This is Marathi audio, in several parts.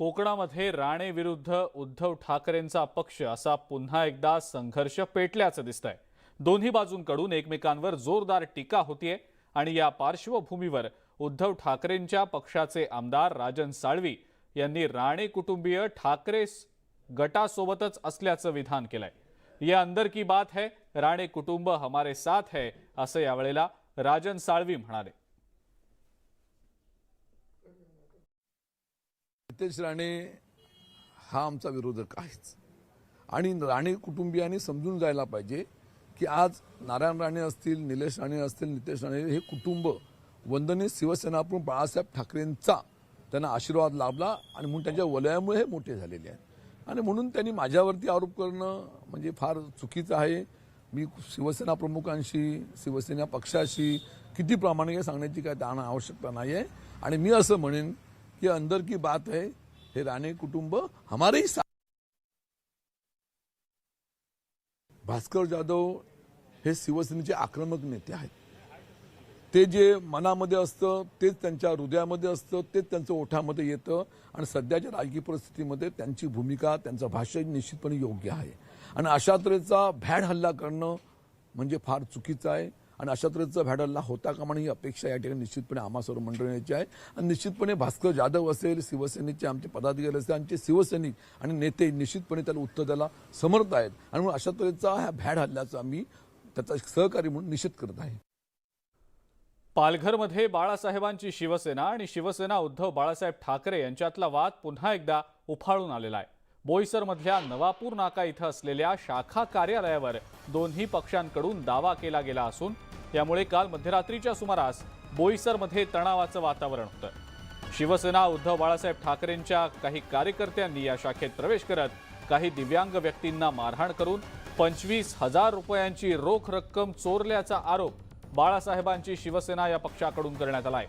कोकणामध्ये राणे विरुद्ध उद्धव ठाकरेंचा पक्ष असा पुन्हा एकदा संघर्ष पेटल्याचं दिसतंय। दोन्ही बाजूंकडून एकमेकांवर जोरदार टीका होतीये आणि या पार्श्वभूमीवर उद्धव ठाकरेंच्या पक्षाचे आमदार राजन साळवी यांनी राणे कुटुंबीय ठाकरे गटासोबतच असल्याचं विधान केलंय। ये अंदर की बात है, राणे कुटुंब हमारे साथ है, असं यावेळेला राजन साळवी म्हणाले। नितेश राणे हा आमचा विरोधक आहेच आणि राणे कुटुंबियांनी समजून जायला पाहिजे की आज नारायण राणे असतील, निलेश राणे असतील, नितेश राणे हे कुटुंब वंदनीय शिवसेनाप्रमुख बाळासाहेब ठाकरेंचा त्यांना आशीर्वाद लाभला आणि म्हणून त्यांच्या वलयामुळे हे मोठे झालेले आहेत आणि म्हणून त्यांनी माझ्यावरती आरोप करणं म्हणजे फार चुकीचं आहे। मी शिवसेना प्रमुखांशी, शिवसेना पक्षाशी किती प्रामाणिक आहे सांगण्याची काय त्यांना आवश्यकता नाही आहे आणि मी असं म्हणेन कि अंदर की बात है, हे राणे कुटुंब हमारे ही साथ। भास्कर जाधव हे शिवसेनेचे आक्रमक नेते आहेत। ते जे मनामध्ये असतं तेच त्यांच्या हृदयामध्ये असतं, तेच त्यांच्या ओठामध्ये येतं आणि सध्याच्या राजकीय परिस्थितीमध्ये त्यांची भूमिका, त्यांचं भाष्य निश्चितपणे योग्य आहे आणि अशा तऱ्हेचा भ्याड हल्ला करणं म्हणजे फार चुकीचं आहे आणि अशा तऱ्हेचा भ्याड हल्ला होता कामा नये ही अपेक्षा या ठिकाणी निश्चितपणे आम्हा सर्व मंडळींची आहे आणि निश्चितपणे भास्कर जाधव असेल, शिवसेनेचे आमचे पदाधिकारी असतील, आमचे शिवसैनिक आणि नेते निश्चितपणे त्याला उत्तर द्यायला समर्थ आहेत आणि म्हणून अशा तऱ्हेचा ह्या भ्याड हल्ल्याचा आम्ही त्याचा सहकारी म्हणून निषेध करत आहे। पालघरमध्ये बाळासाहेबांची शिवसेना आणि शिवसेना उद्धव बाळासाहेब ठाकरे यांच्यातला वाद पुन्हा एकदा उफाळून आलेला आहे। बोईसरमधल्या नवापूर नाका इथं असलेल्या शाखा कार्यालयावर दोन्ही पक्षांकडून दावा केला गेला असून यामुळे काल मध्यरात्रीच्या सुमारास बोईसरमध्ये तणावाचं वातावरण होतं। शिवसेना उद्धव बाळासाहेब ठाकरेंच्या काही कार्यकर्त्यांनी या शाखेत प्रवेश करत काही दिव्यांग व्यक्तींना मारहाण करून 25,000 रुपयांची रोख रक्कम चोरल्याचा आरोप बाळासाहेबांची शिवसेना या पक्षाकडून करण्यात आलाय।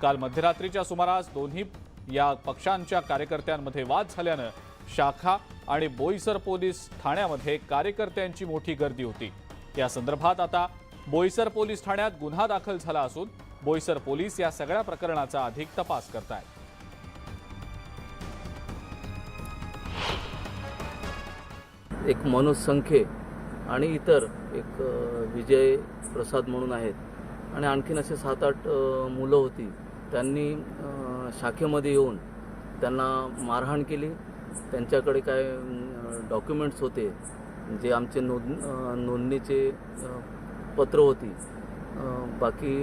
काल मध्यरात्रीच्या सुमारास दोन्ही या पक्षांच्या कार्यकर्त्यांमध्ये वाद झाल्यानं शाखा आणि बोईसर पोलीस ठाण्यामध्ये कार्यकर्त्यांची मोठी गर्दी होती। या संदर्भात आता बोईसर पोलीस ठाण्यात गुन्हा दाखल झाला असून बोईसर पोलीस या सगळ्या प्रकरणाचा अधिक तपास करतायत। एक मनोज संखे आणि इतर एक विजय प्रसाद म्हणून आहेत आणि आणखीन असे 7-8 मुलं होती। त्यांनी शाखेमध्ये येऊन त्यांना मारहाण केली। त्यांच्याकडे काय डॉक्युमेंट्स होते, जे आमचे नोंदणीचे पत्र होती, बाकी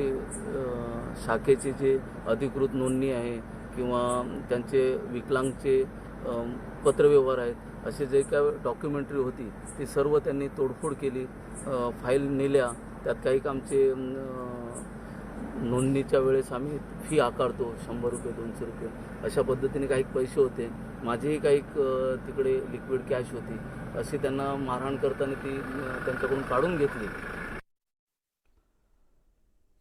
शाखेचे जे अधिकृत नोंदणी आहे किंवा त्यांचे विकलांगचे पत्रव्यवहार आहेत, असे जे काय डॉक्युमेंटरी होती ती सर्व त्यांनी तोडफोड केली, फाईल नेल्या। त्यात काही आमचे नोंदणीच्या वेळेस आम्ही फी आकारतो 100 रुपये 200 रुपये अशा पद्धतीने काही पैसे होते, माझेही काही तिकडे लिक्विड कॅश होती, अशी त्यांना मारहाण करताना ती त्यांच्याकडून काढून घेतली।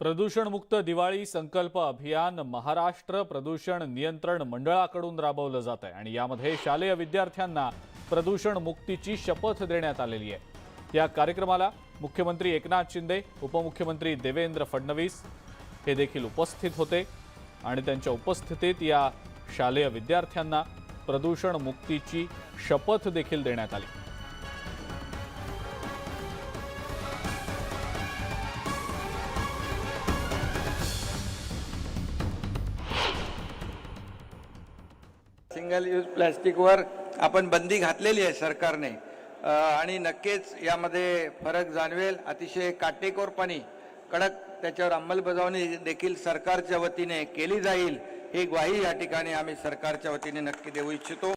प्रदूषणमुक्त दिवाळी संकल्प अभियान महाराष्ट्र प्रदूषण नियंत्रण मंडळाकडून राबवलं जात आहे आणि यामध्ये शालेय विद्यार्थ्यांना प्रदूषण मुक्तीची शपथ देण्यात आलेली आहे। या कार्यक्रमाला मुख्यमंत्री एकनाथ शिंदे, उपमुख्यमंत्री देवेंद्र फडणवीस हे देखील उपस्थित होते आणि त्यांच्या उपस्थितीत या शालेय विद्यार्थ्यांना प्रदूषण मुक्तीची शपथ देखील देण्यात आली। सिंगल यूज प्लॅस्टिकवर आपण बंदी घातलेली आहे सरकारने आणि नक्कीच यामध्ये फरक जाणवेल। अतिशय काटेकोरपणे कडक त्याच्यावर अंमलबजावणी देखील सरकारच्या वतीने केली जाईल, ही ग्वाही या ठिकाणी आम्ही सरकारच्या वतीने नक्की देऊ इच्छितो।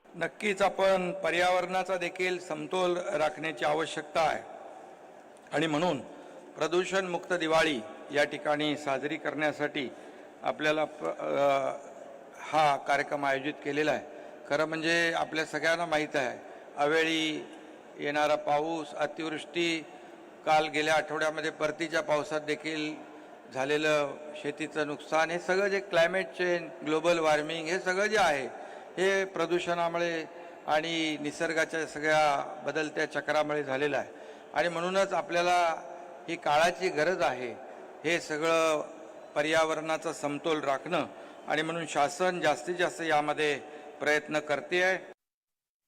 नक्कीच आपण पर्यावरणाचा देखील समतोल राखण्याची आवश्यकता आहे आणि म्हणून प्रदूषण मुक्त दिवाळी या ठिकाणी साजरी करण्यासाठी आपल्याला हा कार्यक्रम आयोजित केलेला आहे। खरं म्हणजे आपल्या सगळ्यांना माहीत आहे, अवेळी येणारा पाऊस, अतिवृष्टी, काल गेल्या आठवड्यामध्ये परतीच्या पावसात देखील झालेलं शेतीचं नुकसान, हे सगळं जे क्लायमेट चेंज, ग्लोबल वॉर्मिंग, हे सगळं जे आहे हे प्रदूषणामुळे आणि निसर्गाच्या सगळ्या बदलत्या चक्रामुळे झालेलं आहे आणि म्हणूनच आपल्याला ही काळाची गरज आहे। हे सगळं पर्यावरणाचा समतोल राखणं आणि म्हणून शासन जास्तीत जास्त यामध्ये प्रयत्न करते आहे.